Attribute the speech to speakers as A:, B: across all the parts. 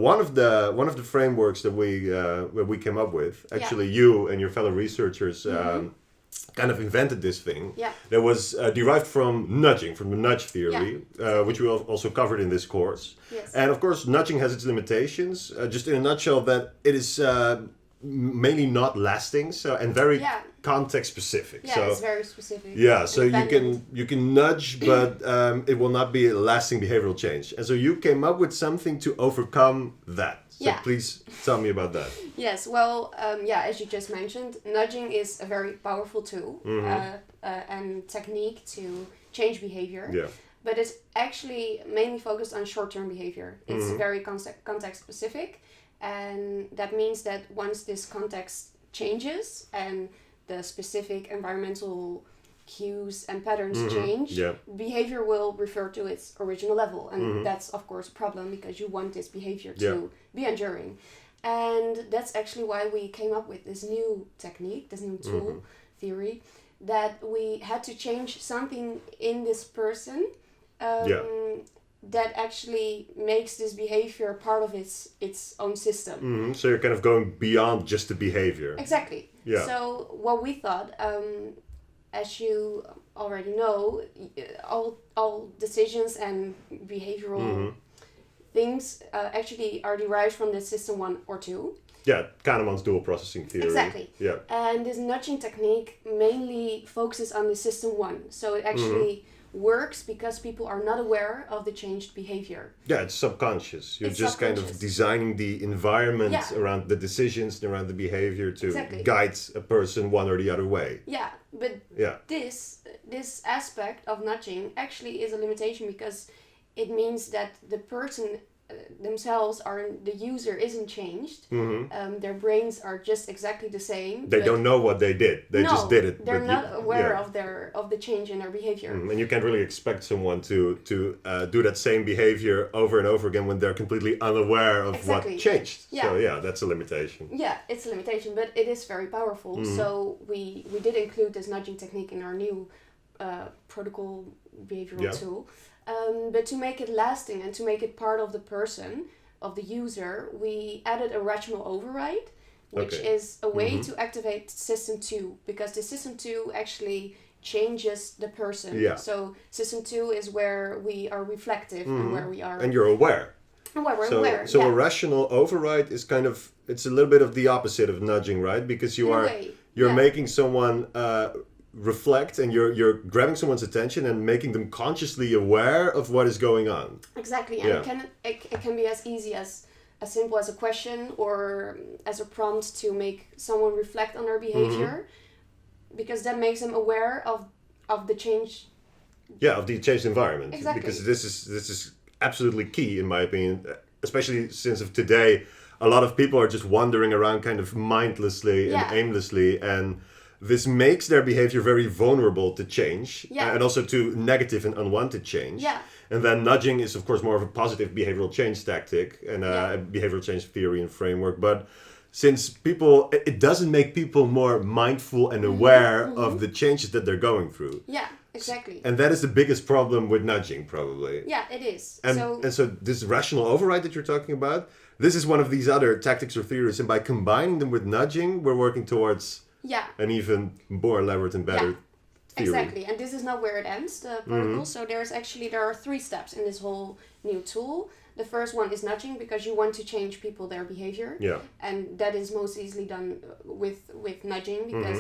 A: one of the frameworks that we came up with, actually you and your fellow researchers kind of invented this thing that was derived from nudging, from the nudge theory, which we also covered in this course.
B: Yes.
A: And of course, nudging has its limitations. Just in a nutshell, that it is mainly not lasting, and very context specific.
B: Yeah,
A: so
B: it's very specific.
A: Yeah, so you can nudge, but it will not be a lasting behavioral change. And so you came up with something to overcome that. So please tell me about that.
B: Yes, well, as you just mentioned, nudging is a very powerful tool and technique to change behavior.
A: Yeah.
B: But it's actually mainly focused on short-term behavior. It's very context specific. And that means that once this context changes and the specific environmental cues and patterns change, behavior will refer to its original level. And that's, of course, a problem because you want this behavior to be enduring. And that's actually why we came up with this new technique, this new tool theory, that we had to change something in this person that actually makes this behavior part of its own system.
A: So you're kind of going beyond just the behavior.
B: Exactly.
A: Yeah.
B: So what we thought, as you already know, all decisions and behavioral things actually are derived from the system 1 or 2.
A: Yeah, Kahneman's dual processing theory.
B: Exactly.
A: Yeah.
B: And this nudging technique mainly focuses on the system 1. So it actually works because people are not aware of the changed behavior.
A: Yeah, it's subconscious. You're just kind of designing the environment around the decisions and around the behavior to guide a person one or the other way.
B: Yeah, but this aspect of nudging actually is a limitation because it means that the person themselves the user isn't changed. Their brains are just exactly the same.
A: They don't know what they did. They just did it.
B: They're not aware of the change in their behavior.
A: And you can't really expect someone to do that same behavior over and over again when they're completely unaware of what changed.
B: Yeah.
A: So that's a limitation.
B: Yeah, it's a limitation, but it is very powerful. So we did include this nudging technique in our new protocol behavioral tool. But to make it lasting and to make it part of the person, of the user, we added a rational override, which is a way to activate system 2, because the system 2 actually changes the person.
A: Yeah.
B: So system 2 is where we are reflective and where we are...
A: And you're aware.
B: And where we're aware,
A: So a rational override is kind of, it's a little bit of the opposite of nudging, right? Because you're making someone... reflect, and you're grabbing someone's attention and making them consciously aware of what is going on.
B: Exactly, and it can be as easy as simple as a question or as a prompt to make someone reflect on their behavior, because that makes them aware of the change. Yeah,
A: of the changed environment.
B: Exactly.
A: Because this is absolutely key in my opinion, especially since of today, a lot of people are just wandering around kind of mindlessly and aimlessly, and this makes their behavior very vulnerable to change and also to negative and unwanted change.
B: Yeah.
A: And then nudging is, of course, more of a positive behavioral change tactic and a behavioral change theory and framework. But since it doesn't make people more mindful and aware of the changes that they're going through.
B: Yeah, exactly.
A: And that is the biggest problem with nudging, probably.
B: Yeah, it is.
A: And so this rational override that you're talking about, this is one of these other tactics or theories. And by combining them with nudging, we're working towards... an even more elaborate and better theory.
B: Exactly, and this is not where it ends, the protocol. So there are 3 steps in this whole new tool. The first one is nudging, because you want to change their behavior.
A: Yeah.
B: And that is most easily done with nudging, because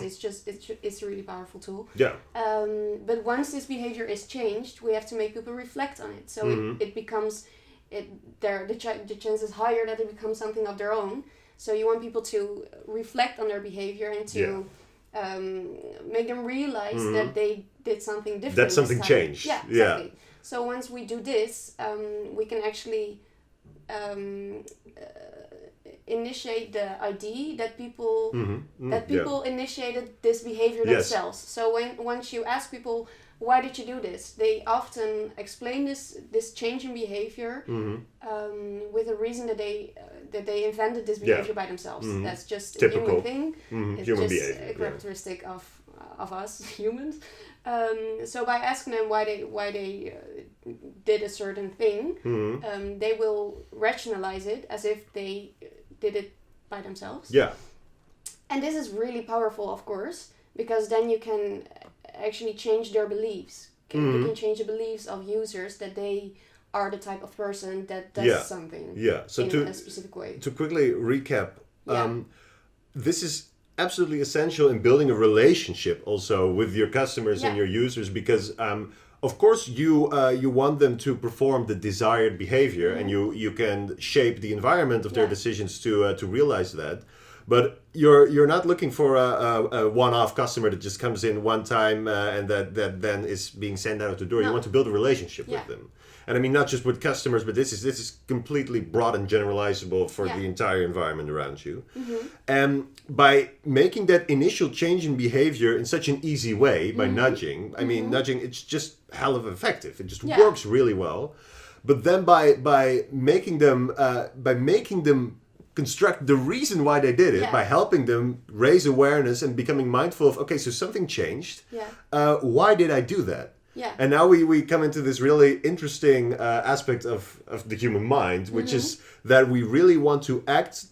B: it's a really powerful tool.
A: Yeah.
B: But once this behavior is changed, we have to make people reflect on it. So it becomes the chance is higher that it becomes something of their own. So you want people to reflect on their behavior and to make them realize that they did something different.
A: That something changed.
B: Yeah, exactly. So once we do this, we can actually initiate the idea that people
A: Yeah.
B: initiated this behavior
A: Yes.
B: themselves. So once you ask people, why did you do this, they often explain this change in behavior with a reason that they invented this behavior by themselves. That's just a human thing. It's
A: human
B: just
A: behavior,
B: a characteristic of us humans. So by asking them why they did a certain thing, they will rationalize it as if they did it by themselves.
A: Yeah.
B: And this is really powerful, of course, because then you can actually change their beliefs. You can change the beliefs of users that they are the type of person that does something
A: So
B: in a specific way.
A: To quickly recap, this is absolutely essential in building a relationship also with your customers and your users, because of course you want them to perform the desired behavior, and you can shape the environment of their decisions to realize that. But you're not looking for a one-off customer that just comes in one time and that then is being sent out the door. You want to build a relationship with them. And I mean, not just with customers, but this is completely broad and generalizable for the entire environment around you. And by making that initial change in behavior in such an easy way, by nudging, I mean, nudging, it's just hell of effective. It just works really well. But then by making them construct the reason why they did it, by helping them raise awareness and becoming mindful of, okay, so something changed. Why did I do that? And now we come into this really interesting aspect of the human mind, which is that we really want to act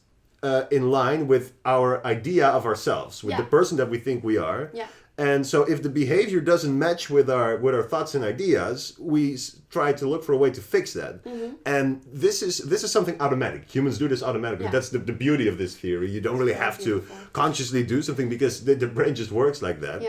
A: in line with our idea of ourselves, with the person that we think we are. And so if the behavior doesn't match with our thoughts and ideas, we try to look for a way to fix that. And this is something automatic. Humans do this automatically. That's the beauty of this theory. You don't really have to consciously do something, because the brain just works like that.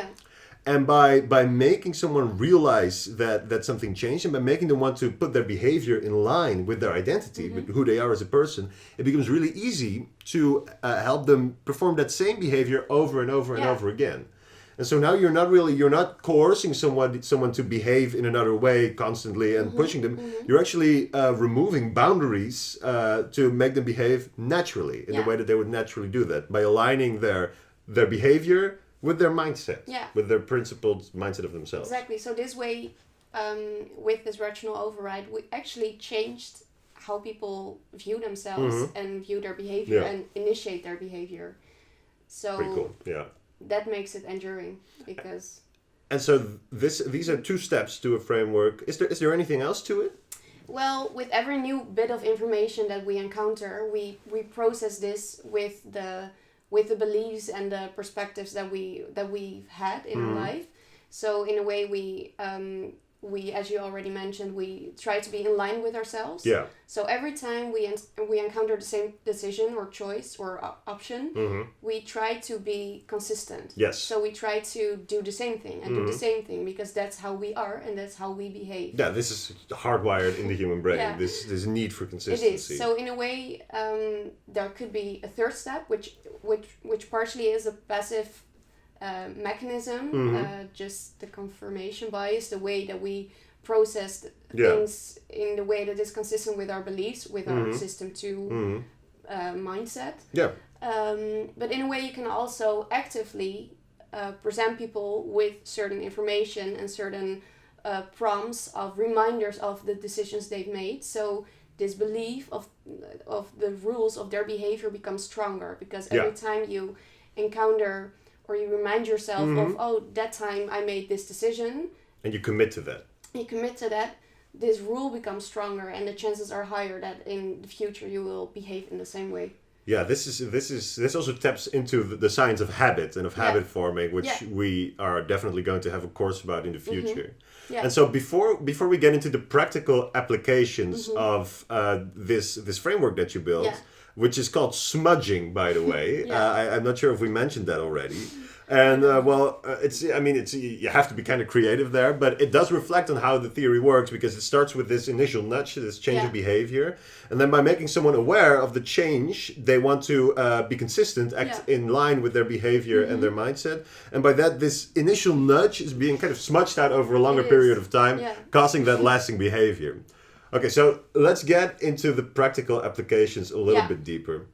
A: And by making someone realize that something changed, and by making them want to put their behavior in line with their identity, with who they are as a person, it becomes really easy to help them perform that same behavior over and over and over again. And so now you're not coercing someone to behave in another way constantly and pushing them. You're actually removing boundaries to make them behave naturally in the way that they would naturally do that, by aligning their behavior with their mindset, with their principled mindset of themselves.
B: Exactly. So this way, with this rational override, we actually changed how people view themselves and view their behavior and initiate their behavior. So
A: pretty cool. Yeah.
B: That makes it enduring, because.
A: And so these are 2 steps to a framework. Is there anything else to it?
B: Well, with every new bit of information that we encounter, we process this with the beliefs and the perspectives that we've had in our life. So in a way, we, as you already mentioned, we try to be in line with ourselves. So every time we encounter the same decision or choice or option, we try to be consistent. So we try to do the same thing and do the same thing, because that's how we are and that's how we behave.
A: Yeah, this is hardwired in the human brain. This need for consistency.
B: It is. So in a way, there could be a third step, which partially is a passive mechanism, just the confirmation bias, the way that we process things in the way that is consistent with our beliefs, with our system 2 mindset. But in a way, you can also actively present people with certain information and certain prompts of reminders of the decisions they've made. So this belief of the rules of their behavior becomes stronger, because every time you encounter or you remind yourself of, oh, that time I made this decision. And
A: you commit to that.
B: This rule becomes stronger, and the chances are higher that in the future you will behave in the same way.
A: Yeah, this also taps into the science of habit and of habit forming, which we are definitely going to have a course about in the future. And so before we get into the practical applications of this framework that you built, which is called smudging, by the way. I'm not sure if we mentioned that already. And you have to be kind of creative there, but it does reflect on how the theory works, because it starts with this initial nudge, this change of behavior, and then by making someone aware of the change, they want to be consistent, act in line with their behavior and their mindset, and by that, this initial nudge is being kind of smudged out over a longer period of time, causing that lasting behavior. Okay, so let's get into the practical applications a little bit deeper.